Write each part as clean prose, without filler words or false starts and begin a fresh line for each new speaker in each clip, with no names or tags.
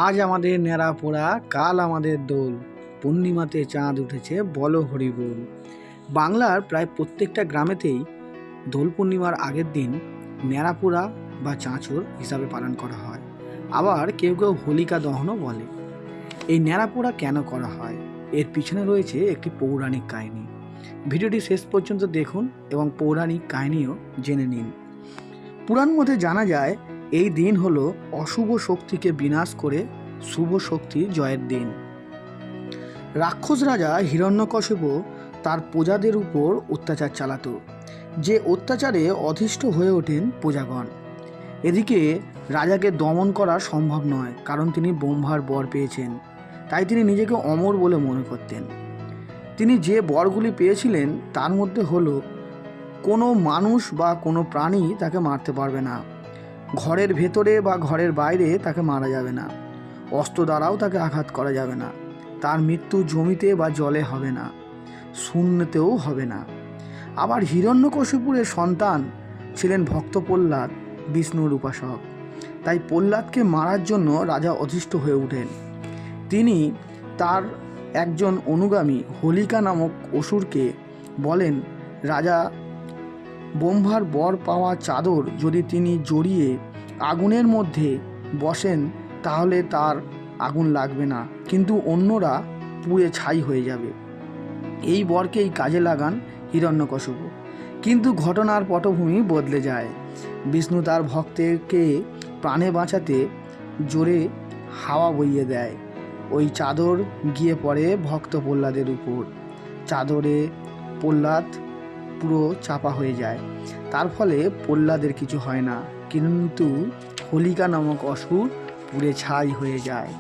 আজ আমাদের ন্যাড়া পোড়া, কাল আমাদের দোল। পূর্ণিমাতে চাঁদ উঠেছে, বলো হরি বল। বাংলার প্রায় প্রত্যেকটা গ্রামেতেই দোল পূর্ণিমার আগের দিন ন্যাড়া পোড়া বা চাঁচর হিসাবে পালন করা হয়। আবার কেউ কেউ হোলিকা দহনও বলে। এই ন্যাড়া পোড়া কেন করা হয়, এর পিছনে রয়েছে একটি পৌরাণিক কাহিনী। ভিডিওটি শেষ পর্যন্ত দেখুন এবং পৌরাণিক কাহিনীও জেনে নিন। পুরাণ মতে জানা যায় এই দিন হলো অশুভ শক্তিকে বিনাশ করে শুভ শক্তি জয়ের দিন। রাক্ষস রাজা হিরণ্যকশিপু তার প্রজাদের উপর অত্যাচার চালাতো, যে অত্যাচারে অধিষ্ঠ হয়ে ওঠেন প্রজাগণ। এদিকে রাজাকে দমন করা সম্ভব নয়, কারণ তিনি ব্রহ্মার বর পেয়েছেন, তাই তিনি নিজেকে অমর বলে মনে করতেন। তিনি যে বরগুলি পেয়েছিলেন তার মধ্যে হলো কোনো মানুষ বা কোনো প্রাণী তাকে মারতে পারবে না, ঘরের ভেতরে বা ঘরের বাইরে তাকে মারা যাবে না, অস্ত্র দ্বারাও তাকে আঘাত করা যাবে না, তার মৃত্যু জমিতে বা জলে হবে না, শূন্যতেও হবে না। আবার হিরণ্যকশিপুরের সন্তান ছিলেন ভক্ত প্রহ্লাদ, বিষ্ণুর উপাসক। তাই প্রহ্লাদকে মারার জন্য রাজা অধিষ্ঠ হয়ে ওঠেন। তিনি তার একজন অনুগামী হোলিকা নামক অসুরকে বলেন, রাজা ব্রহ্মার বর পাওয়া চাদর যদি তিনি জড়িয়ে আগুনের মধ্যে বসেন তাহলে তার আগুন লাগবে না, কিন্তু অন্যরা পুড়ে ছাই হয়ে যাবে। এই বরকেই কাজে লাগান হিরণ্যকশিপু। কিন্তু ঘটনার পটভূমি বদলে যায়। বিষ্ণু তার ভক্তকে প্রাণে বাঁচাতে জোরে হাওয়া বইয়ে দেয়। ওই চাদর গিয়ে পড়ে ভক্ত প্রহ্লাদের উপর। চাদরে প্রহ্লাদ পুরো চাপা হয়ে যায়। তার ফলে প্রহ্লাদের কিছু হয় না, কিন্তু হোলিকা নামক অসুর পুড়ে ছাই হয়ে যায়।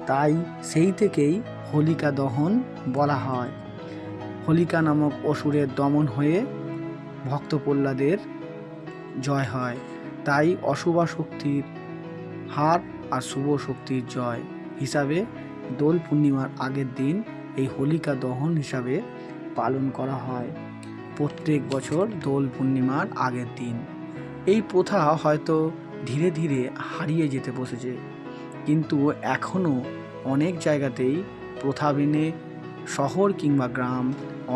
তাই সেই থেকেই হোলিকা দহন বলা হয়। হোলিকা নামক অসুরের দমন হয়ে ভক্ত প্রহ্লাদের জয় হয়। তাই অশুভ শক্তির হার আর শুভ শক্তির জয় হিসাবে দোল পূর্ণিমার আগের দিন এই হোলিকা দহন হিসাবে পালন করা হয় প্রত্যেক বছর দোল পূর্ণিমার আগের দিন। এই প্রথা হয়তো ধীরে ধীরে হারিয়ে যেতে বসেছে, কিন্তু এখনও অনেক জায়গাতেই প্রথা মেনে শহর কিংবা গ্রাম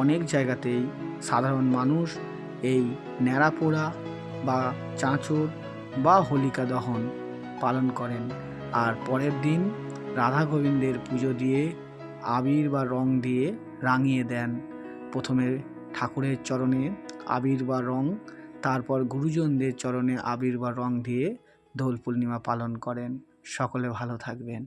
অনেক জায়গাতেই সাধারণ মানুষ এই ন্যাড়া পোড়া বা চাঁচর বা হোলিকা দহন পালন করেন। আর পরের দিন রাধা গোবিন্দের পুজো দিয়ে আবির বা রং দিয়ে রাঙিয়ে দেন। প্রথমে ঠাকুরের চরণে আবির বা রং, তারপর গুরুজনদের চরণে আবির বা রং দিয়ে দোল পূর্ণিমা পালন করেন। সকলে ভালো থাকবেন।